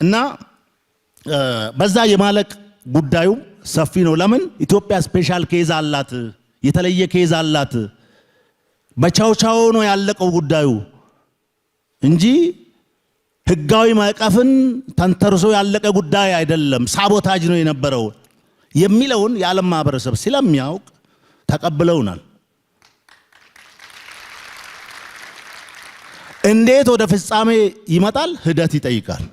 እና በዛ የማለቅ ጉዳዩ ሰፊ ነው። ለምን ኢትዮጵያ ስፔሻል ኬዝ አላት፣ የተለየ ኬዝ አላት። በቻውቻው ነው ያለቀው ጉዳዩ እንጂ ህጋዊ ማዕቀፍን ተንተርሶ ያለቀ ጉዳይ አይደለም። ሳቦታጅ ነው የነበረው የሚለውን የዓለም ማህበረሰብ ስለሚያውቅ ተቀብለውናል። እንዴት ወደ ፍጻሜ ይመጣል? ሂደት ይጠይቃል።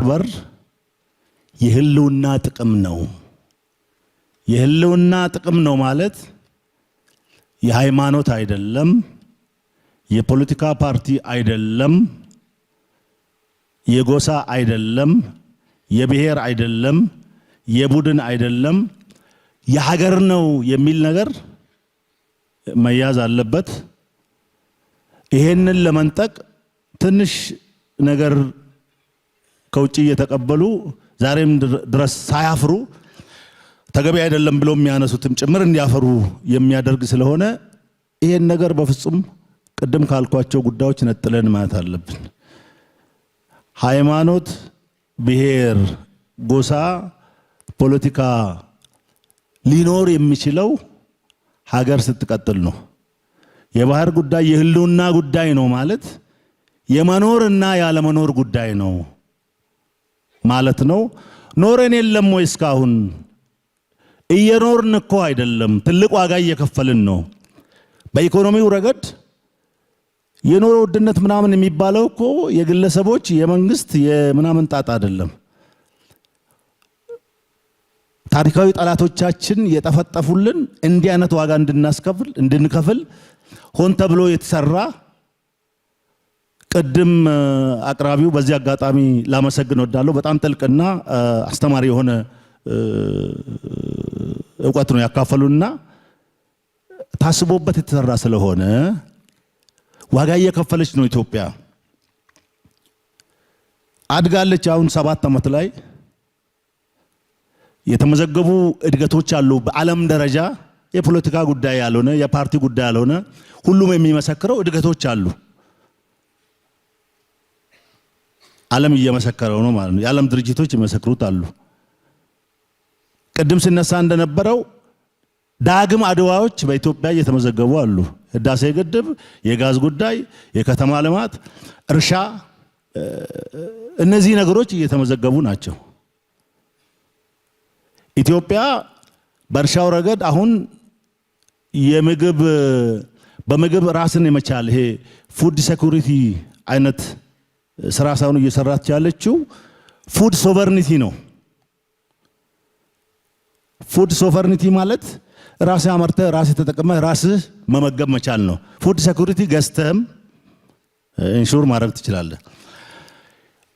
በር የህልውና ጥቅም ነው። የህልውና ጥቅም ነው ማለት የሃይማኖት አይደለም፣ የፖለቲካ ፓርቲ አይደለም፣ የጎሳ አይደለም፣ የብሔር አይደለም፣ የቡድን አይደለም፣ የሀገር ነው የሚል ነገር መያዝ አለበት። ይሄንን ለመንጠቅ ትንሽ ነገር ከውጭ እየተቀበሉ ዛሬም ድረስ ሳያፍሩ ተገቢ አይደለም ብሎ የሚያነሱትም ጭምር እንዲያፈሩ የሚያደርግ ስለሆነ ይሄን ነገር በፍጹም ቅድም ካልኳቸው ጉዳዮች ነጥለን ማየት አለብን። ሃይማኖት፣ ብሔር፣ ጎሳ፣ ፖለቲካ ሊኖር የሚችለው ሀገር ስትቀጥል ነው። የባህር ጉዳይ የህልውና ጉዳይ ነው ማለት የመኖርና ያለመኖር ጉዳይ ነው ማለት ነው። ኖረን የለም ወይ? እስካሁን እየኖርን እኮ አይደለም፣ ትልቅ ዋጋ እየከፈልን ነው። በኢኮኖሚው ረገድ የኑሮ ውድነት ምናምን የሚባለው እኮ የግለሰቦች የመንግስት የምናምን ጣጣ አይደለም። ታሪካዊ ጠላቶቻችን የጠፈጠፉልን እንዲህ አይነት ዋጋ እንድንከፍል ሆን ተብሎ የተሰራ ቅድም አቅራቢው በዚህ አጋጣሚ ላመሰግን ወዳለሁ። በጣም ጥልቅና አስተማሪ የሆነ እውቀት ነው ያካፈሉና ታስቦበት የተሰራ ስለሆነ ዋጋ እየከፈለች ነው ኢትዮጵያ። አድጋለች። አሁን 7 ዓመት ላይ የተመዘገቡ እድገቶች አሉ። በዓለም ደረጃ የፖለቲካ ጉዳይ ያልሆነ የፓርቲ ጉዳይ ያልሆነ ሁሉም የሚመሰክረው እድገቶች አሉ። ዓለም እየመሰከረው ነው ማለት ነው። የዓለም ድርጅቶች ይመሰክሩት አሉ። ቅድም ሲነሳ እንደነበረው ዳግም አድዋዎች በኢትዮጵያ እየተመዘገቡ አሉ። ህዳሴ ግድብ፣ የጋዝ ጉዳይ፣ የከተማ ልማት፣ እርሻ፣ እነዚህ ነገሮች እየተመዘገቡ ናቸው። ኢትዮጵያ በእርሻው ረገድ አሁን በምግብ ራስን የመቻል ይሄ ፉድ ሴኩሪቲ አይነት ስራ ሳይሆን እየሰራች ያለችው ፉድ ሶቨርኒቲ ነው። ፉድ ሶቨርኒቲ ማለት ራስህ አመርተህ ራስህ ተጠቅመህ ራስህ መመገብ መቻል ነው። ፉድ ሴኩሪቲ ገዝተህም ኢንሹር ማድረግ ትችላለህ።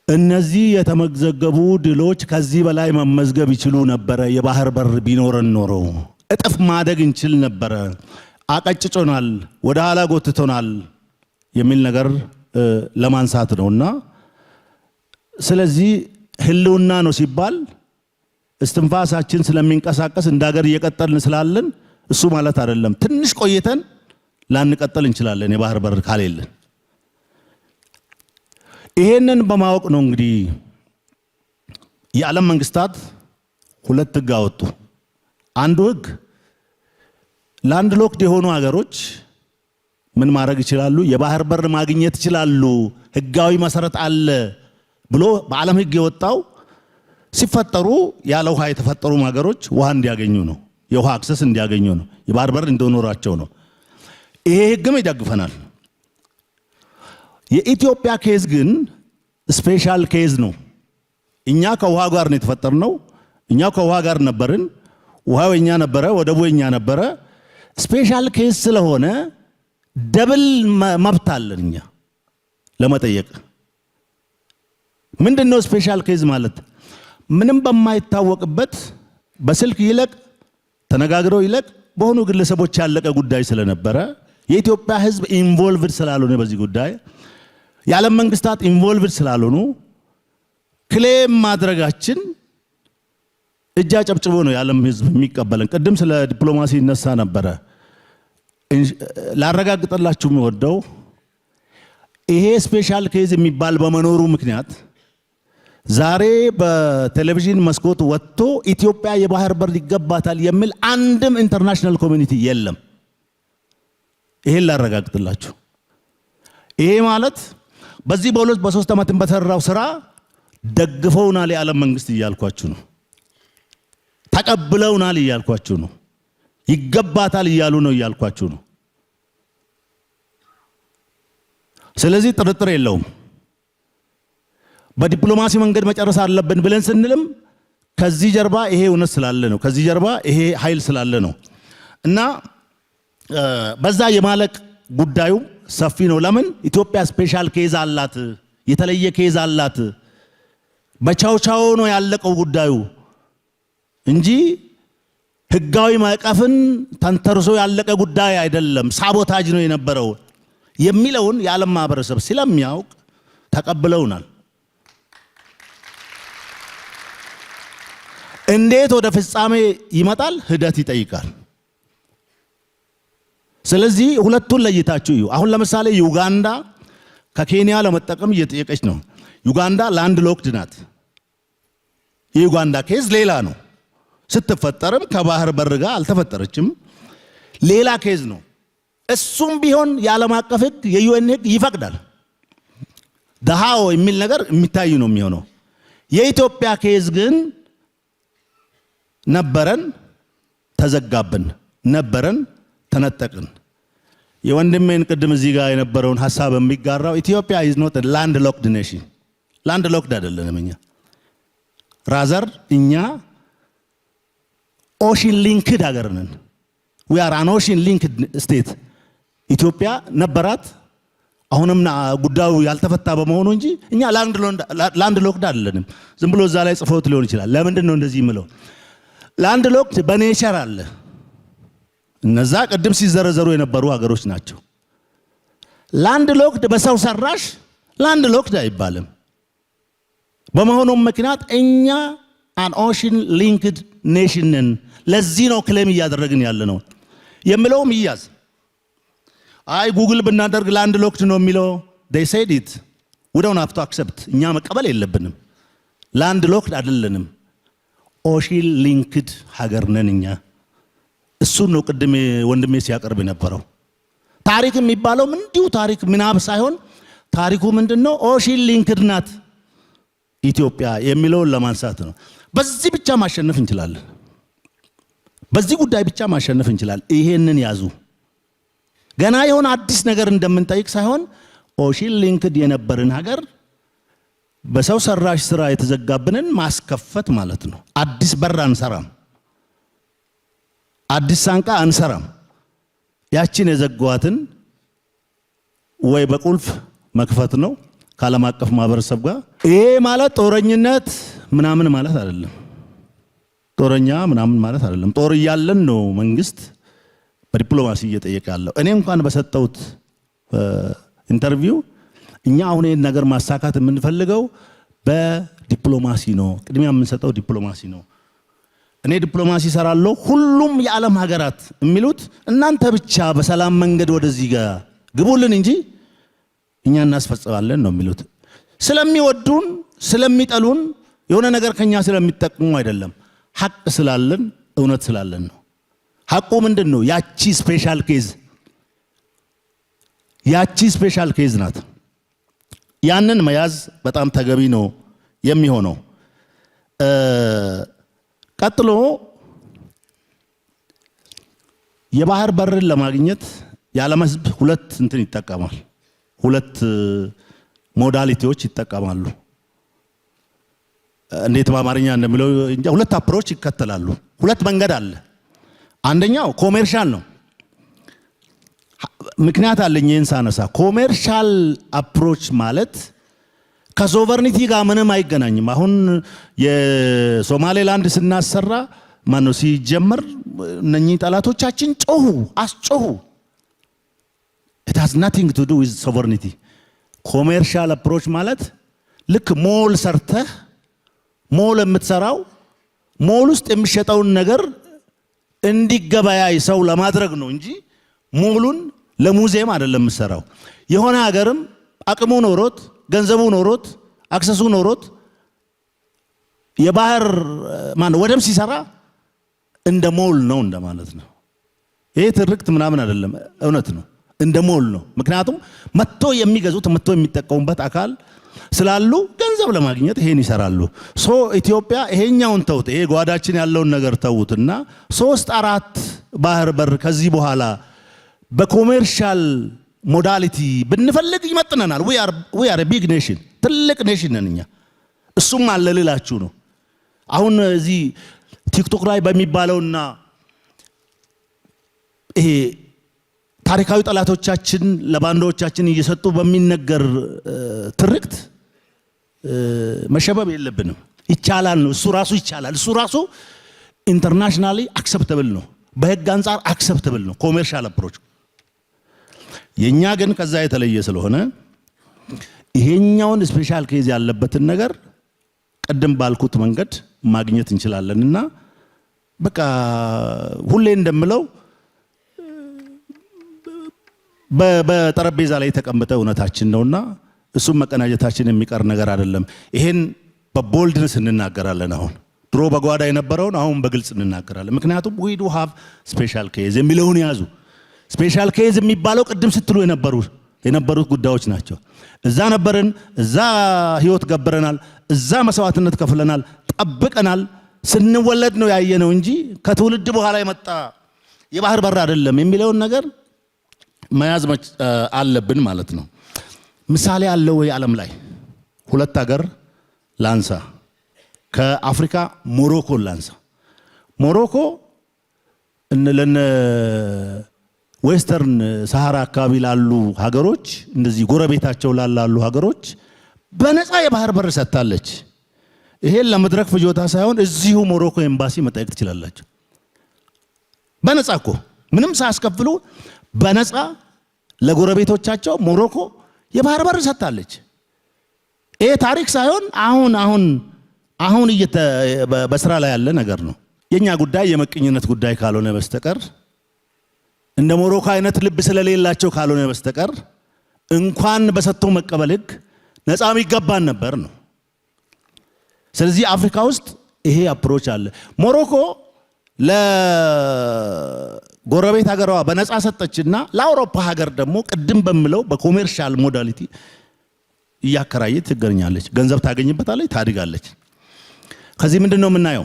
እነዚህ የተመዘገቡ ድሎች ከዚህ በላይ መመዝገብ ይችሉ ነበረ። የባህር በር ቢኖረን ኖሮ እጥፍ ማደግ እንችል ነበረ። አቀጭጮናል፣ ወደ ኋላ ጎትቶናል የሚል ነገር ለማንሳት ነውና ስለዚህ ህልውና ነው ሲባል እስትንፋሳችን ስለሚንቀሳቀስ እንደ ሀገር እየቀጠልን ስላለን እሱ ማለት አይደለም። ትንሽ ቆይተን ላንቀጥል እንችላለን የባህር በር ካሌለን። ይሄንን በማወቅ ነው እንግዲህ የዓለም መንግስታት 2 ህግ አወጡ። አንዱ ህግ ላንድ ሎክድ የሆኑ ሀገሮች ምን ማድረግ ይችላሉ? የባህር በር ማግኘት ይችላሉ፣ ህጋዊ መሰረት አለ ብሎ በዓለም ህግ የወጣው ሲፈጠሩ ያለ ውሃ የተፈጠሩ ሀገሮች ውሃ እንዲያገኙ ነው፣ የውሃ አክሰስ እንዲያገኙ ነው፣ የባህር በር እንዲኖራቸው ነው። ይሄ ህግም ይደግፈናል። የኢትዮጵያ ኬዝ ግን ስፔሻል ኬዝ ነው። እኛ ከውሃ ጋር ነው የተፈጠርነው። እኛ ከውሃ ጋር ነበርን። ውሃው የኛ ነበረ፣ ወደቡ የኛ ነበረ። ስፔሻል ኬዝ ስለሆነ ደብል መብት አለን እኛ ለመጠየቅ። ምንድነው ስፔሻል ኬዝ ማለት? ምንም በማይታወቅበት በስልክ ይለቅ ተነጋግረው ይለቅ በሆኑ ግለሰቦች ያለቀ ጉዳይ ስለነበረ የኢትዮጵያ ህዝብ ኢንቮልቭድ ስላልሆነ በዚህ ጉዳይ የዓለም መንግስታት ኢንቮልቭድ ስላልሆኑ ክሌም ማድረጋችን እጃ ጨብጭቦ ነው የዓለም ህዝብ የሚቀበለን። ቅድም ስለ ዲፕሎማሲ ይነሳ ነበረ። ላረጋግጥላችሁ የሚወደው ይሄ ስፔሻል ኬዝ የሚባል በመኖሩ ምክንያት ዛሬ በቴሌቪዥን መስኮት ወጥቶ ኢትዮጵያ የባህር በር ይገባታል የሚል አንድም ኢንተርናሽናል ኮሚኒቲ የለም። ይሄን ላረጋግጥላችሁ። ይሄ ማለት በዚህ በሁለት በሶስት ዓመት በተራው ስራ ደግፈውናል የዓለም መንግስት እያልኳችሁ ነው። ተቀብለውናል እያልኳችሁ ነው። ይገባታል እያሉ ነው እያልኳችሁ ነው። ስለዚህ ጥርጥር የለውም በዲፕሎማሲ መንገድ መጨረስ አለብን ብለን ስንልም ከዚህ ጀርባ ይሄ እውነት ስላለ ነው። ከዚህ ጀርባ ይሄ ኃይል ስላለ ነው እና በዛ የማለቅ ጉዳዩ ሰፊ ነው። ለምን ኢትዮጵያ ስፔሻል ኬዝ አላት፣ የተለየ ኬዝ አላት። በቻውቻው ነው ያለቀው ጉዳዩ እንጂ ህጋዊ ማዕቀፍን ተንተርሶ ያለቀ ጉዳይ አይደለም። ሳቦታጅ ነው የነበረው የሚለውን የዓለም ማህበረሰብ ስለሚያውቅ ተቀብለውናል። እንዴት ወደ ፍጻሜ ይመጣል? ሂደት ይጠይቃል። ስለዚህ ሁለቱን ለይታችሁ እዩ። አሁን ለምሳሌ ዩጋንዳ ከኬንያ ለመጠቀም እየጠየቀች ነው። ዩጋንዳ ላንድ ሎክድ ናት። የዩጋንዳ ኬዝ ሌላ ነው። ስትፈጠርም ከባህር በር ጋር አልተፈጠረችም። ሌላ ኬዝ ነው። እሱም ቢሆን የዓለም አቀፍ ህግ የዩኤን ህግ ይፈቅዳል። ደሃው የሚል ነገር የሚታይ ነው የሚሆነው። የኢትዮጵያ ኬዝ ግን ነበረን፣ ተዘጋብን፣ ነበረን፣ ተነጠቅን። የወንድሜን ቅድም እዚህ ጋር የነበረውን ሐሳብ የሚጋራው ኢትዮጵያ ኢዝ ኖት ላንድ ሎክድ ኔሽን። ላንድ ሎክድ አይደለንም እኛ። ራዘር እኛ ኦሽን ሊንክድ ሀገር ነን። ዊ አር አን ኦሽን ሊንክድ ስቴት። ኢትዮጵያ ነበራት፣ አሁንም ጉዳዩ ያልተፈታ በመሆኑ እንጂ እኛ ላንድ ሎክድ አይደለንም። ዝም ብሎ እዛ ላይ ጽፎት ሊሆን ይችላል። ለምንድን ነው እንደዚህ የምለው? ላንድ ሎክድ በኔቸር አለ። እነዛ ቅድም ሲዘረዘሩ የነበሩ ሀገሮች ናቸው። ላንድ ሎክድ በሰው ሰራሽ ላንድ ሎክድ አይባልም። በመሆኑም ምክንያት እኛ አን ኦሽን ሊንክድ ኔሽን ነን። ለዚህ ነው ክሌም እያደረግን ያለ ነው የሚለውም ይያዝ። አይ ጉግል ብናደርግ ላንድ ሎክድ ነው የሚለው they said it we don't have to accept። እኛ መቀበል የለብንም። ላንድ ሎክድ አይደለንም። ኦሽን ሊንክድ ሀገር ነን እኛ። እሱን ነው ቅድም ወንድሜ ሲያቀርብ የነበረው። ታሪክ የሚባለው እንዲሁ ታሪክ ምናብ ሳይሆን ታሪኩ ምንድነው? ኦሽን ሊንክድ ናት ኢትዮጵያ የሚለውን ለማንሳት ነው። በዚህ ብቻ ማሸነፍ እንችላለን። በዚህ ጉዳይ ብቻ ማሸነፍ እንችላለን። ይሄንን ያዙ። ገና የሆነ አዲስ ነገር እንደምንጠይቅ ሳይሆን ኦሽን ሊንክድ የነበርን ሀገር በሰው ሰራሽ ስራ የተዘጋብንን ማስከፈት ማለት ነው። አዲስ በር አንሰራም፣ አዲስ ሳንቃ አንሰራም። ያችን የዘጓትን ወይ በቁልፍ መክፈት ነው ከዓለም አቀፍ ማህበረሰብ ጋር። ይሄ ማለት ጦረኝነት ምናምን ማለት አይደለም። ጦረኛ ምናምን ማለት አይደለም። ጦር እያለን ነው መንግስት በዲፕሎማሲ እየጠየቀ ያለው። እኔ እንኳን በሰጠሁት ኢንተርቪው እኛ አሁን ይሄን ነገር ማሳካት የምንፈልገው በዲፕሎማሲ ነው፣ ቅድሚያ የምንሰጠው ዲፕሎማሲ ነው። እኔ ዲፕሎማሲ ሰራለሁ፣ ሁሉም የዓለም ሀገራት የሚሉት እናንተ ብቻ በሰላም መንገድ ወደዚህ ጋር ግቡልን እንጂ እኛ እናስፈጽማለን ነው የሚሉት። ስለሚወዱን ስለሚጠሉን የሆነ ነገር ከኛ ስለሚጠቅሙ አይደለም። ሐቅ ስላለን እውነት ስላለን ነው። ሐቁ ምንድን ነው? ያቺ ስፔሻል ኬዝ ናት። ያንን መያዝ በጣም ተገቢ ነው የሚሆነው። ቀጥሎ የባህር በርን ለማግኘት የዓለም ሕዝብ ሁለት እንትን ይጠቀማል። ሁለት ሞዳሊቲዎች ይጠቀማሉ። እንዴት በአማርኛ እንደሚለው ሁለት አፕሮች ይከተላሉ። ሁለት መንገድ አለ። አንደኛው ኮሜርሻል ነው። ምክንያት አለኝ ይህን ሳነሳ። ኮሜርሻል አፕሮች ማለት ከሶቨርኒቲ ጋር ምንም አይገናኝም። አሁን የሶማሌላንድ ስናሰራ ማነው ሲጀመር እነኚህ ጠላቶቻችን ጮሁ፣ አስጮሁ። it has nothing to do with sovereignty። ኮሜርሻል አፕሮች ማለት ልክ ሞል ሰርተህ ሞል የምትሰራው ሞል ውስጥ የሚሸጠውን ነገር እንዲገበያይ ሰው ለማድረግ ነው እንጂ ሞሉን ለሙዚየም አይደለም የምሰራው። የሆነ ሀገርም አቅሙ ኖሮት ገንዘቡ ኖሮት አክሰሱ ኖሮት የባህር ወደብ ሲሰራ እንደ ሞል ነው እንደማለት ነው። ይሄ ትርክት ምናምን አይደለም፣ እውነት ነው። እንደ ሞል ነው። ምክንያቱም መጥቶ የሚገዙት መጥቶ የሚጠቀሙበት አካል ስላሉ ገንዘብ ለማግኘት ይሄን ይሰራሉ። ኢትዮጵያ ይሄኛውን ተውት፣ ይሄ ጓዳችን ያለውን ነገር ተውትና 3-4 ባህር በር ከዚህ በኋላ በኮሜርሻል ሞዳሊቲ ብንፈልግ ይመጥነናል። we are a big nation፣ ትልቅ ኔሽን ነን እኛ። እሱም አለ ልላችሁ ነው። አሁን እዚህ ቲክቶክ ላይ በሚባለውና ይሄ ታሪካዊ ጠላቶቻችን ለባንዳዎቻችን እየሰጡ በሚነገር ትርክት መሸበብ የለብንም። ይቻላል ነው፣ እሱ ራሱ ይቻላል። እሱ ራሱ ኢንተርናሽናሊ አክሰፕተብል ነው፣ በህግ አንፃር አክሰፕተብል ነው ኮሜርሻል አፕሮች። የኛ ግን ከዛ የተለየ ስለሆነ ይሄኛውን ስፔሻል ኬዝ ያለበትን ነገር ቀደም ባልኩት መንገድ ማግኘት እንችላለንና በቃ ሁሌ እንደምለው በጠረጴዛ ላይ የተቀመጠ እውነታችን ነውና እሱም መቀናጀታችን የሚቀር ነገር አይደለም። ይሄን በቦልድነስ እንናገራለን። አሁን ድሮ በጓዳ የነበረውን አሁን በግልጽ እንናገራለን። ምክንያቱም we do have special case የሚለውን ያዙ። ስፔሻል ኬዝ የሚባለው ቅድም ስትሉ የነበሩት ጉዳዮች ናቸው። እዛ ነበርን፣ እዛ ህይወት ገብረናል፣ እዛ መስዋዕትነት ከፍለናል፣ ጠብቀናል። ስንወለድ ነው ያየነው እንጂ ከትውልድ በኋላ የመጣ የባህር በር አይደለም የሚለውን ነገር መያዝ አለብን ማለት ነው። ምሳሌ አለው ወይ ዓለም ላይ? ሁለት ሀገር ላንሳ። ከአፍሪካ ሞሮኮን ላንሳ። ሞሮኮ ለነ ዌስተርን ሰሃራ አካባቢ ላሉ ሀገሮች እንደዚህ ጎረቤታቸው ላሉ ሀገሮች በነፃ የባህር በር ሰጥታለች። ይሄን ለመድረክ ፍጆታ ሳይሆን እዚሁ ሞሮኮ ኤምባሲ መጠየቅ ትችላላችሁ። በነፃ እኮ ምንም ሳያስከፍሉ በነፃ ለጎረቤቶቻቸው ሞሮኮ የባህር በር ሰጥታለች። ይሄ ታሪክ ሳይሆን አሁን በስራ ላይ ያለ ነገር ነው። የኛ ጉዳይ የመቀኝነት ጉዳይ ካልሆነ በስተቀር እንደ ሞሮኮ አይነት ልብ ስለሌላቸው ካልሆነ በስተቀር እንኳን በሰጥቶ መቀበል ህግ ነፃም ይገባን ነበር ነው። ስለዚህ አፍሪካ ውስጥ ይሄ አፕሮች አለ። ሞሮኮ ለጎረቤት ሀገሯ በነፃ ሰጠችና ለአውሮፓ ሀገር ደግሞ ቅድም በሚለው በኮሜርሻል ሞዳሊቲ እያከራየች ትገኛለች። ገንዘብ ታገኝበታለች፣ ታድጋለች። ከዚህ ምንድነው የምናየው?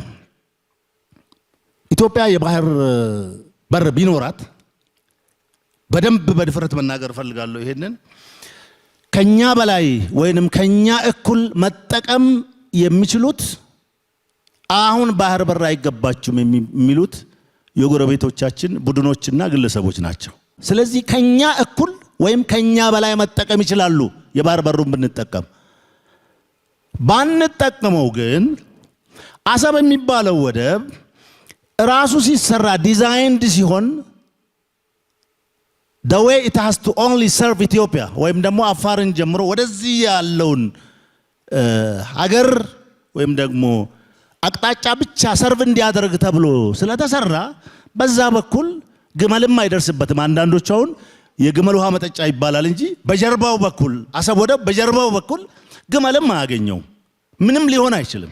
ኢትዮጵያ የባህር በር ቢኖራት በደንብ በድፍረት መናገር ፈልጋለሁ። ይሄንን ከኛ በላይ ወይንም ከኛ እኩል መጠቀም የሚችሉት አሁን ባህር በር አይገባችሁም የሚሉት የጎረቤቶቻችን ቡድኖችና ግለሰቦች ናቸው። ስለዚህ ከኛ እኩል ወይም ከኛ በላይ መጠቀም ይችላሉ የባህር በሩን ብንጠቀም። ባንጠቀመው ግን አሰብ የሚባለው ወደብ ራሱ ሲሰራ ዲዛይንድ ሲሆን the way it has to only serve Ethiopia ወይም ደግሞ አፋርን ጀምሮ ወደዚህ ያለውን ሀገር ወይም ደግሞ አቅጣጫ ብቻ ሰርቭ እንዲያደርግ ተብሎ ስለተሰራ በዛ በኩል ግመልም አይደርስበትም። አንዳንዶች አሁን የግመል ውሃ መጠጫ ይባላል እንጂ በጀርባው በኩል አሰብ ወደብ በጀርባው በኩል ግመልም አያገኘው። ምንም ሊሆን አይችልም።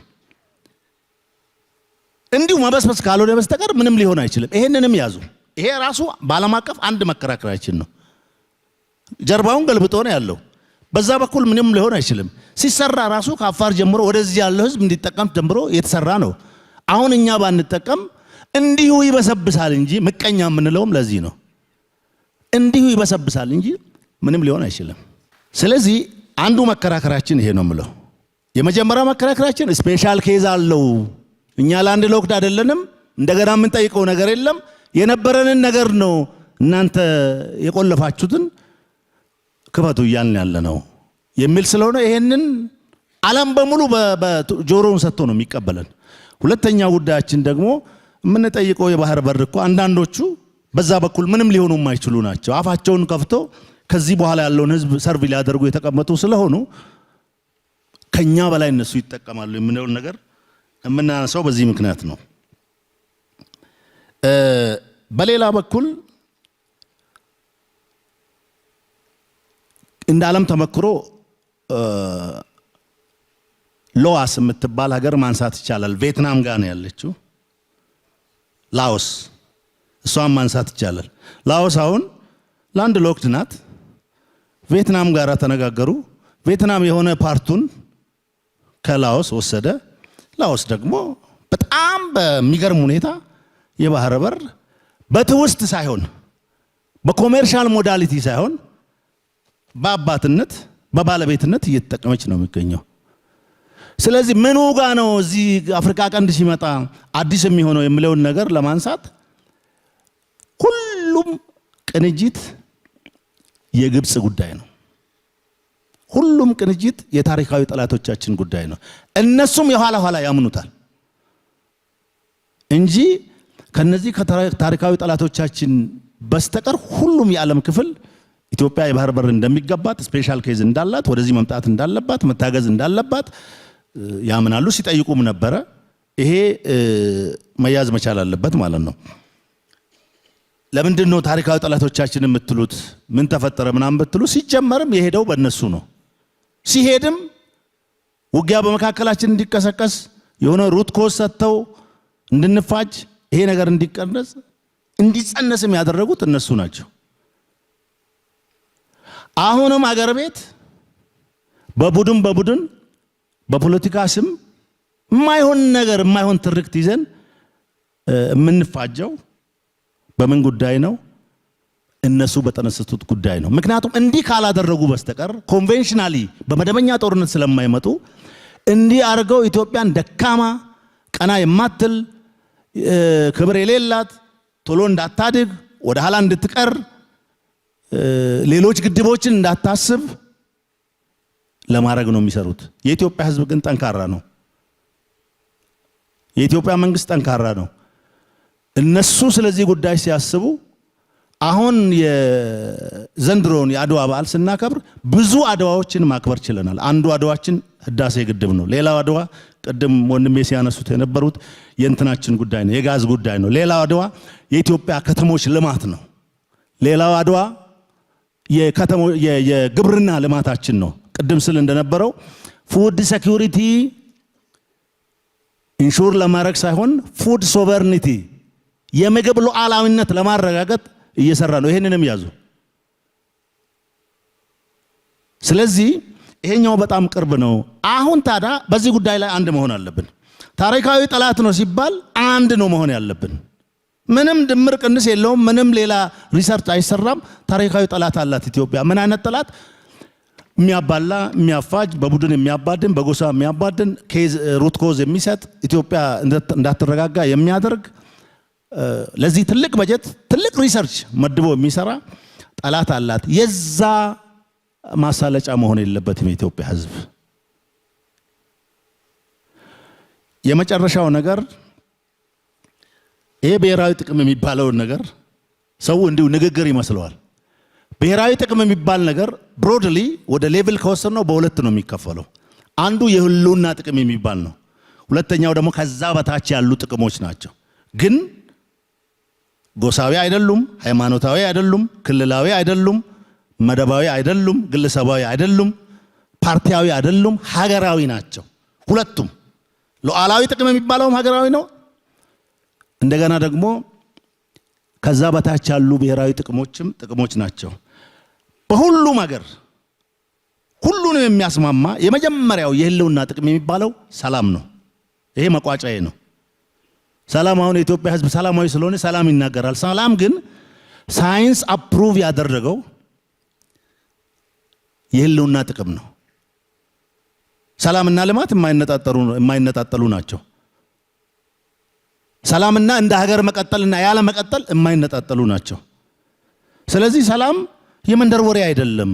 እንዲሁ መበስበስ ካልሆነ በስተቀር ምንም ሊሆን አይችልም። ይሄንንም ያዙ። ይሄ ራሱ በዓለም አቀፍ አንድ መከራከራችን ነው። ጀርባውን ገልብጦ ነው ያለው። በዛ በኩል ምንም ሊሆን አይችልም። ሲሰራ ራሱ ከአፋር ጀምሮ ወደዚህ ያለው ህዝብ እንዲጠቀም ጀምሮ የተሰራ ነው። አሁን እኛ ባንጠቀም እንዲሁ ይበሰብሳል እንጂ ምቀኛ የምንለውም ለዚህ ነው። እንዲሁ ይበሰብሳል እንጂ ምንም ሊሆን አይችልም። ስለዚህ አንዱ መከራከራችን ይሄ ነው የምለው። የመጀመሪያው መከራከራችን ስፔሻል ኬዝ አለው። እኛ ላንድ ሎክድ አይደለንም። እንደገና የምንጠይቀው ነገር የለም። የነበረንን ነገር ነው እናንተ የቆለፋችሁትን ክፈቱ እያልን ያለ ነው የሚል ስለሆነ ይሄንን ዓለም በሙሉ በጆሮውን ሰጥቶ ነው የሚቀበለን። ሁለተኛ ጉዳያችን ደግሞ የምንጠይቀው የባህር በር እኮ አንዳንዶቹ በዛ በኩል ምንም ሊሆኑ የማይችሉ ናቸው። አፋቸውን ከፍቶ ከዚህ በኋላ ያለውን ህዝብ ሰርቭ ሊያደርጉ የተቀመጡ ስለሆኑ ከኛ በላይ እነሱ ይጠቀማሉ የምንለውን ነገር የምናነሳው በዚህ ምክንያት ነው። በሌላ በኩል እንደ ዓለም ተመክሮ ሎዋስ የምትባል ሀገር ማንሳት ይቻላል። ቪየትናም ጋር ነው ያለችው። ላኦስ እሷን ማንሳት ይቻላል። ላኦስ አሁን ላንድ ሎክድ ናት። ቪየትናም ጋር ተነጋገሩ። ቪየትናም የሆነ ፓርቱን ከላኦስ ወሰደ። ላኦስ ደግሞ በጣም በሚገርም ሁኔታ የባህር በር በትውስት ሳይሆን በኮሜርሻል ሞዳሊቲ ሳይሆን በአባትነት በባለቤትነት እየተጠቀመች ነው የሚገኘው። ስለዚህ ምኑ ጋር ነው እዚህ አፍሪካ ቀንድ ሲመጣ አዲስ የሚሆነው የሚለውን ነገር ለማንሳት ሁሉም ቅንጅት የግብጽ ጉዳይ ነው። ሁሉም ቅንጅት የታሪካዊ ጠላቶቻችን ጉዳይ ነው። እነሱም የኋላ ኋላ ያምኑታል እንጂ ከነዚህ ከታሪካዊ ጠላቶቻችን በስተቀር ሁሉም የዓለም ክፍል ኢትዮጵያ የባህር በር እንደሚገባት፣ ስፔሻል ኬዝ እንዳላት፣ ወደዚህ መምጣት እንዳለባት፣ መታገዝ እንዳለባት ያምናሉ። ሲጠይቁም ነበረ። ይሄ መያዝ መቻል አለበት ማለት ነው። ለምንድን ነው ታሪካዊ ጠላቶቻችን የምትሉት? ምን ተፈጠረ ምናምን ብትሉ ሲጀመርም የሄደው በእነሱ ነው። ሲሄድም ውጊያ በመካከላችን እንዲቀሰቀስ የሆነ ሩት ኮዝ ሰጥተው እንድንፋጅ ይሄ ነገር እንዲቀነስ እንዲጸነስም ያደረጉት እነሱ ናቸው። አሁንም አገር ቤት በቡድን በፖለቲካ ስም የማይሆን ነገር የማይሆን ትርክት ይዘን የምንፋጀው በምን ጉዳይ ነው? እነሱ በተነሰቱት ጉዳይ ነው። ምክንያቱም እንዲህ ካላደረጉ በስተቀር ኮንቬንሽናሊ በመደበኛ ጦርነት ስለማይመጡ እንዲህ አድርገው ኢትዮጵያን ደካማ ቀና የማትል ክብር የሌላት ቶሎ እንዳታድግ ወደ ኋላ እንድትቀር ሌሎች ግድቦችን እንዳታስብ ለማድረግ ነው የሚሰሩት። የኢትዮጵያ ሕዝብ ግን ጠንካራ ነው። የኢትዮጵያ መንግስት ጠንካራ ነው። እነሱ ስለዚህ ጉዳይ ሲያስቡ አሁን የዘንድሮን የአድዋ በዓል ስናከብር ብዙ አድዋዎችን ማክበር ችለናል። አንዱ አድዋችን ህዳሴ ግድብ ነው። ሌላው አድዋ ቅድም ወንድሜ ሲያነሱት የነበሩት የእንትናችን ጉዳይ ነው፣ የጋዝ ጉዳይ ነው። ሌላው አድዋ የኢትዮጵያ ከተሞች ልማት ነው። ሌላው አድዋ የግብርና ልማታችን ነው። ቅድም ስል እንደነበረው ፉድ ሴኩሪቲ ኢንሹር ለማድረግ ሳይሆን ፉድ ሶቨርኒቲ የምግብ ሉዓላዊነት ለማረጋገጥ እየሰራ ነው። ይሄንንም ያዙ። ስለዚህ ይሄኛው በጣም ቅርብ ነው። አሁን ታዲያ በዚህ ጉዳይ ላይ አንድ መሆን አለብን። ታሪካዊ ጠላት ነው ሲባል አንድ ነው መሆን ያለብን። ምንም ድምር ቅንስ የለውም። ምንም ሌላ ሪሰርች አይሰራም። ታሪካዊ ጠላት አላት ኢትዮጵያ። ምን አይነት ጠላት? የሚያባላ፣ የሚያፋጅ፣ በቡድን የሚያባድን፣ በጎሳ የሚያባድን፣ ኬዝ ሩት ኮዝ የሚሰጥ ኢትዮጵያ እንዳትረጋጋ የሚያደርግ ለዚህ ትልቅ በጀት ትልቅ ሪሰርች መድቦ የሚሰራ ጠላት አላት። የዛ ማሳለጫ መሆን የለበትም የኢትዮጵያ ሕዝብ። የመጨረሻው ነገር ይሄ ብሔራዊ ጥቅም የሚባለውን ነገር ሰው እንዲሁ ንግግር ይመስለዋል። ብሔራዊ ጥቅም የሚባል ነገር ብሮድሊ ወደ ሌቭል ከወሰድነው በሁለት ነው የሚከፈለው። አንዱ የህልውና ጥቅም የሚባል ነው። ሁለተኛው ደግሞ ከዛ በታች ያሉ ጥቅሞች ናቸው። ግን ጎሳዊ አይደሉም፣ ሃይማኖታዊ አይደሉም፣ ክልላዊ አይደሉም፣ መደባዊ አይደሉም፣ ግለሰባዊ አይደሉም፣ ፓርቲያዊ አይደሉም፣ ሀገራዊ ናቸው ሁለቱም። ሉዓላዊ ጥቅም የሚባለውም ሀገራዊ ነው። እንደገና ደግሞ ከዛ በታች ያሉ ብሔራዊ ጥቅሞችም ጥቅሞች ናቸው። በሁሉም ሀገር ሁሉንም የሚያስማማ የመጀመሪያው የህልውና ጥቅም የሚባለው ሰላም ነው። ይሄ መቋጫዬ ነው። ሰላም አሁን የኢትዮጵያ ህዝብ ሰላማዊ ስለሆነ ሰላም ይናገራል። ሰላም ግን ሳይንስ አፕሩቭ ያደረገው የህልውና ጥቅም ነው። ሰላምና ልማት የማይነጣጠሉ ናቸው። ሰላምና እንደ ሀገር መቀጠልና ያለ መቀጠል የማይነጣጠሉ ናቸው። ስለዚህ ሰላም የመንደር ወሬ አይደለም፣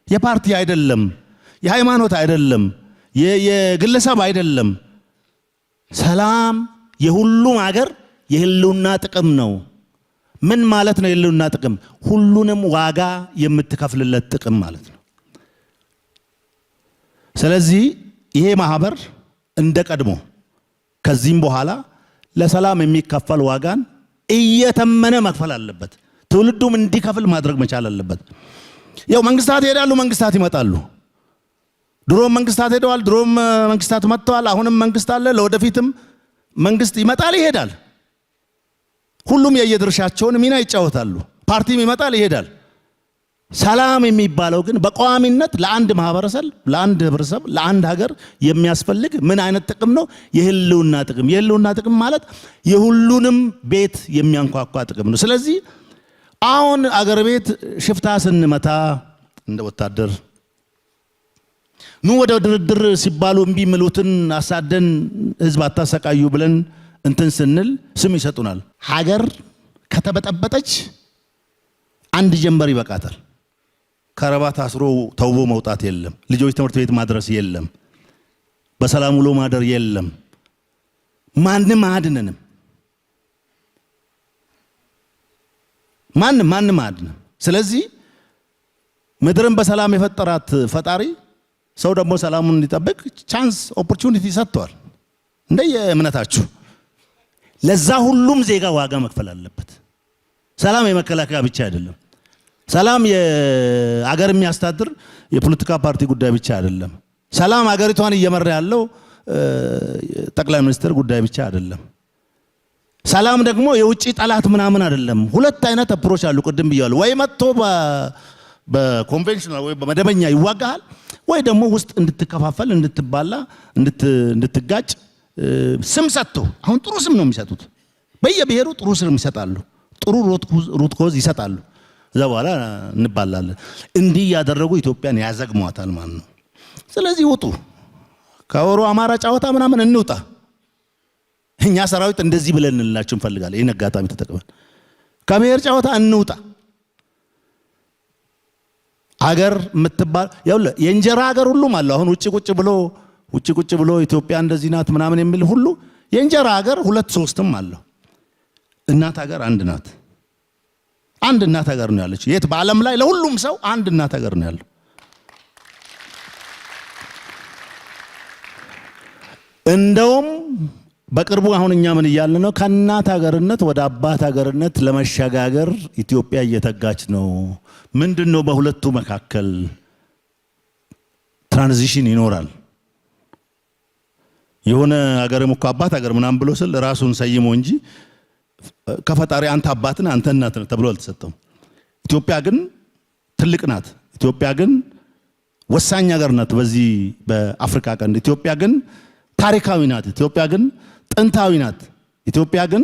የፓርቲ አይደለም፣ የሃይማኖት አይደለም፣ የግለሰብ አይደለም። ሰላም የሁሉም ሀገር የህልውና ጥቅም ነው። ምን ማለት ነው የህልውና ጥቅም? ሁሉንም ዋጋ የምትከፍልለት ጥቅም ማለት ነው። ስለዚህ ይሄ ማህበር እንደ ቀድሞ ከዚህም በኋላ ለሰላም የሚከፈል ዋጋን እየተመነ መክፈል አለበት። ትውልዱም እንዲከፍል ማድረግ መቻል አለበት። ያው መንግስታት ይሄዳሉ፣ መንግስታት ይመጣሉ። ድሮም መንግስታት ሄደዋል፣ ድሮም መንግስታት መጥተዋል። አሁንም መንግስት አለ፣ ለወደፊትም መንግስት ይመጣል ይሄዳል። ሁሉም የየድርሻቸውን ሚና ይጫወታሉ። ፓርቲም ይመጣል ይሄዳል። ሰላም የሚባለው ግን በቋሚነት ለአንድ ማህበረሰብ፣ ለአንድ ህብረተሰብ፣ ለአንድ ሀገር የሚያስፈልግ ምን አይነት ጥቅም ነው? የህልውና ጥቅም። የህልውና ጥቅም ማለት የሁሉንም ቤት የሚያንኳኳ ጥቅም ነው። ስለዚህ አሁን አገር ቤት ሽፍታ ስንመታ እንደ ወታደር ኑ ወደ ድርድር ሲባሉ እምቢ ምሉትን አሳደን ህዝብ አታሰቃዩ ብለን እንትን ስንል ስም ይሰጡናል። ሀገር ከተበጠበጠች አንድ ጀንበር ይበቃታል። ከረባት አስሮ ተውቦ መውጣት የለም። ልጆች ትምህርት ቤት ማድረስ የለም። በሰላም ውሎ ማደር የለም። ማንም አያድነንም። ማንም አያድነንም። ስለዚህ ምድርን በሰላም የፈጠራት ፈጣሪ ሰው ደግሞ ሰላሙን እንዲጠብቅ ቻንስ ኦፖርቹኒቲ ሰጥቷል። እንደየ እምነታችሁ ለዛ ሁሉም ዜጋ ዋጋ መክፈል አለበት። ሰላም የመከላከያ ብቻ አይደለም። ሰላም የአገር የሚያስተዳድር የፖለቲካ ፓርቲ ጉዳይ ብቻ አይደለም። ሰላም አገሪቷን እየመራ ያለው ጠቅላይ ሚኒስትር ጉዳይ ብቻ አይደለም። ሰላም ደግሞ የውጭ ጠላት ምናምን አይደለም። ሁለት አይነት አፕሮች አሉ። ቅድም ብያለሁ። ወይ መጥቶ በኮንቬንሽናል ወይ በመደበኛ ይዋጋሃል፣ ወይ ደግሞ ውስጥ እንድትከፋፈል፣ እንድትባላ፣ እንድትጋጭ ስም ሰጥቶ አሁን ጥሩ ስም ነው የሚሰጡት። በየብሔሩ ጥሩ ስም ይሰጣሉ። ጥሩ ሩት ኮዝ ይሰጣሉ። እዛ በኋላ እንባላለን። እንዲህ ያደረጉ ኢትዮጵያን ያዘግሟታል ማለት ነው። ስለዚህ ውጡ፣ ከኦሮ አማራ ጫወታ ምናምን እንውጣ። እኛ ሰራዊት እንደዚህ ብለን እንላችሁ እንፈልጋለን። ይሄን አጋጣሚ ተጠቅመን ከብሔር ጫወታ እንውጣ። ሀገር የምትባል ያውለ የእንጀራ ሀገር ሁሉም አለ። አሁን ውጪ ቁጭ ብሎ ኢትዮጵያ እንደዚህ ናት ምናምን የሚል ሁሉ የእንጀራ ሀገር ሁለት ሶስትም አለው። እናት ሀገር አንድ ናት። አንድ እናት ሀገር ነው ያለችው። የት በዓለም ላይ ለሁሉም ሰው አንድ እናት ሀገር ነው ያለው። እንደውም በቅርቡ አሁን እኛ ምን እያልን ነው? ከእናት ሀገርነት ወደ አባት ሀገርነት ለመሸጋገር ኢትዮጵያ እየተጋች ነው። ምንድነው በሁለቱ መካከል ትራንዚሽን ይኖራል። የሆነ ሀገርም እኮ አባት ሀገር ምናምን ብሎ ስል ራሱን ሰይሞ እንጂ ከፈጣሪ አንተ አባት ነህ አንተ እናት ነህ ተብሎ አልተሰጠም። ኢትዮጵያ ግን ትልቅ ናት። ኢትዮጵያ ግን ወሳኝ ሀገር ናት በዚህ በአፍሪካ ቀንድ። ኢትዮጵያ ግን ታሪካዊ ናት። ኢትዮጵያ ግን ጥንታዊ ናት። ኢትዮጵያ ግን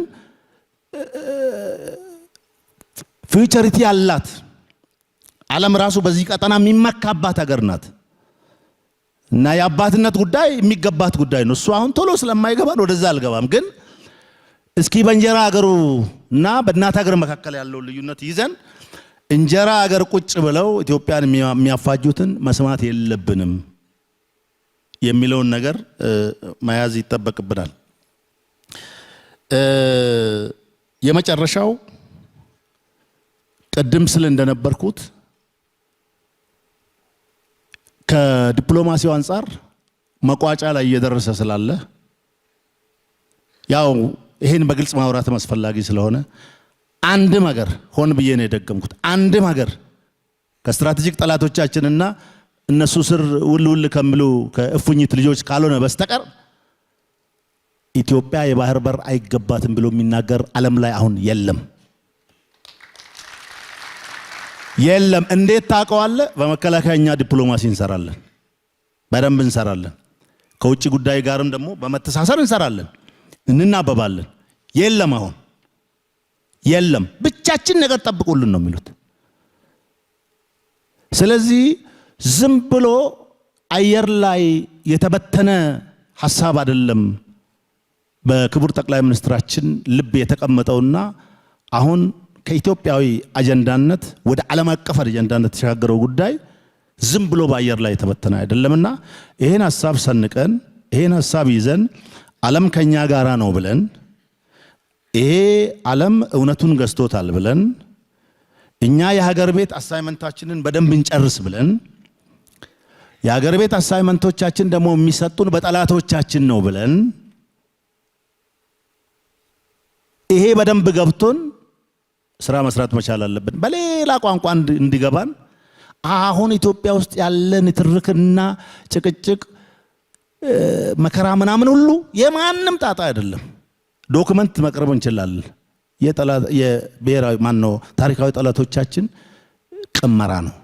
ፊውቸሪቲ ያላት ዓለም ራሱ በዚህ ቀጠና የሚመካባት ሀገር ናት። እና የአባትነት ጉዳይ የሚገባት ጉዳይ ነው። እሱ አሁን ቶሎ ስለማይገባን ወደዛ አልገባም። ግን እስኪ በእንጀራ ሀገሩ እና በእናት ሀገር መካከል ያለው ልዩነት ይዘን እንጀራ ሀገር ቁጭ ብለው ኢትዮጵያን የሚያፋጁትን መስማት የለብንም የሚለውን ነገር መያዝ ይጠበቅብናል። የመጨረሻው ቅድም ስል እንደነበርኩት ከዲፕሎማሲው አንፃር መቋጫ ላይ እየደረሰ ስላለ ያው ይሄን በግልጽ ማውራት አስፈላጊ ስለሆነ አንድም ሀገር ሆን ብዬ ነው የደገምኩት። አንድም ሀገር ከስትራቴጂክ ጠላቶቻችንና እነሱ ስር ውል ከሚሉ ከእፉኝት ልጆች ካልሆነ በስተቀር ኢትዮጵያ የባህር በር አይገባትም ብሎ የሚናገር ዓለም ላይ አሁን የለም። እንዴት ታውቀዋለህ? በመከላከያኛ ዲፕሎማሲ እንሰራለን፣ በደንብ እንሰራለን። ከውጭ ጉዳይ ጋርም ደግሞ በመተሳሰር እንሰራለን፣ እንናበባለን። አሁን የለም፣ ብቻችን ነገር ጠብቁልን ነው የሚሉት። ስለዚህ ዝም ብሎ አየር ላይ የተበተነ ሐሳብ አይደለም በክቡር ጠቅላይ ሚኒስትራችን ልብ የተቀመጠውና አሁን ከኢትዮጵያዊ አጀንዳነት ወደ ዓለም አቀፍ አጀንዳነት የተሻገረው ጉዳይ ዝም ብሎ በአየር ላይ የተበተነ አይደለምና ይሄን ሐሳብ ሰንቀን ይሄን ሐሳብ ይዘን ዓለም ከኛ ጋራ ነው ብለን ይሄ ዓለም እውነቱን ገዝቶታል ብለን እኛ የሀገር ቤት አሳይመንታችንን በደንብ እንጨርስ ብለን የሀገር ቤት አሳይመንቶቻችን ደግሞ የሚሰጡን በጠላቶቻችን ነው ብለን ይሄ በደንብ ገብቶን ስራ መስራት መቻል አለብን። በሌላ ቋንቋ እንዲገባን አሁን ኢትዮጵያ ውስጥ ያለ ንትርክና ጭቅጭቅ መከራ ምናምን ሁሉ የማንም ጣጣ አይደለም። ዶክመንት መቅረብ እንችላለን። የብሔራዊ ማነው ታሪካዊ ጠላቶቻችን ቅመራ ነው።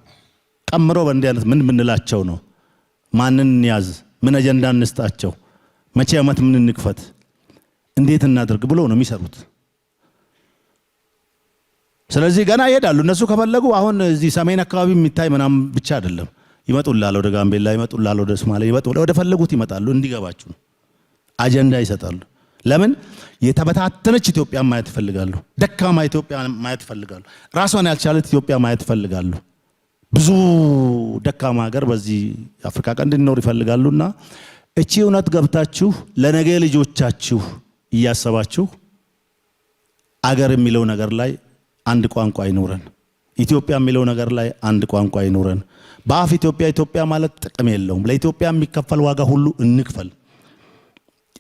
ቀምሮ በእንዲህ አይነት ምን ምንላቸው ነው? ማንን ያዝ፣ ምን አጀንዳ እንስጣቸው፣ መቼ ዓመት ምን እንክፈት፣ እንዴት እናድርግ ብሎ ነው የሚሰሩት። ስለዚህ ገና ይሄዳሉ እነሱ ከፈለጉ። አሁን እዚህ ሰሜን አካባቢ የሚታይ ምናምን ብቻ አይደለም። ይመጡላል ወደ ጋምቤላ፣ ይመጡላል ወደ ሶማሌ፣ ይመጡላል ወደ ፈለጉት ይመጣሉ። እንዲገባችሁ አጀንዳ ይሰጣሉ። ለምን? የተበታተነች ኢትዮጵያ ማየት ይፈልጋሉ። ደካማ ኢትዮጵያ ማየት ይፈልጋሉ። ራሷን ያልቻለች ኢትዮጵያ ማየት ይፈልጋሉ። ብዙ ደካማ ሀገር በዚህ አፍሪካ ቀንድ እንዲኖር ይፈልጋሉና እቺ እውነት ገብታችሁ ለነገ ልጆቻችሁ እያሰባችሁ አገር የሚለው ነገር ላይ አንድ ቋንቋ ይኖረን፣ ኢትዮጵያ የሚለው ነገር ላይ አንድ ቋንቋ ይኖረን። በአፍ ኢትዮጵያ ማለት ጥቅም የለውም። ለኢትዮጵያ የሚከፈል ዋጋ ሁሉ እንክፈል፣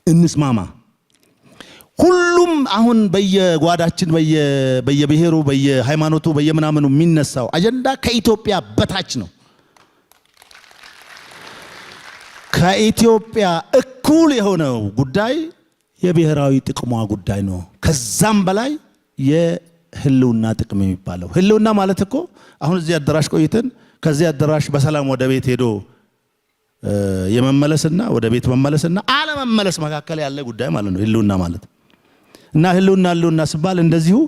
እንስማማ። ሁሉም አሁን በየጓዳችን በየብሔሩ በየሃይማኖቱ በየምናምኑ የሚነሳው አጀንዳ ከኢትዮጵያ በታች ነው። ከኢትዮጵያ እኩል የሆነው ጉዳይ የብሔራዊ ጥቅሟ ጉዳይ ነው። ከዛም በላይ የህልውና ጥቅም የሚባለው ህልውና ማለት እኮ አሁን እዚህ አዳራሽ ቆይተን ከዚህ አዳራሽ በሰላም ወደ ቤት ሄዶ የመመለስና ወደ ቤት መመለስና አለመመለስ መካከል ያለ ጉዳይ ማለት ነው ህልውና ማለት። እና ህልውና ሲባል እንደዚሁ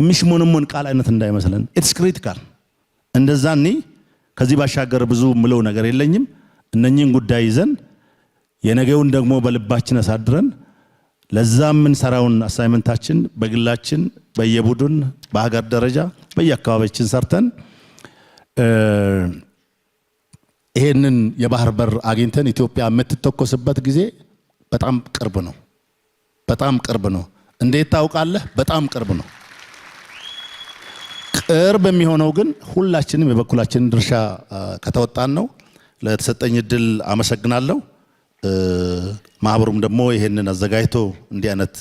ምሽሞንሞን ቃል አይነት እንዳይመስለን። ኢትስ ክሪቲካል። እንደዛኒ ከዚህ ባሻገር ብዙ ምለው ነገር የለኝም። እነኚህን ጉዳይ ይዘን የነገውን ደግሞ በልባችን አሳድረን ለዛም ምን ሰራውን አሳይመንታችን በግላችን በየቡድን በሀገር ደረጃ በየአካባቢያችን ሰርተን ይሄንን የባህር በር አግኝተን ኢትዮጵያ የምትተኮስበት ጊዜ በጣም ቅርብ ነው። በጣም ቅርብ ነው። እንዴት ታውቃለህ? በጣም ቅርብ ነው። ቅርብ የሚሆነው ግን ሁላችንም የበኩላችንን ድርሻ ከተወጣን ነው። ለተሰጠኝ እድል አመሰግናለሁ። ማህበሩም ደግሞ ይሄንን አዘጋጅቶ እንዲህ አይነት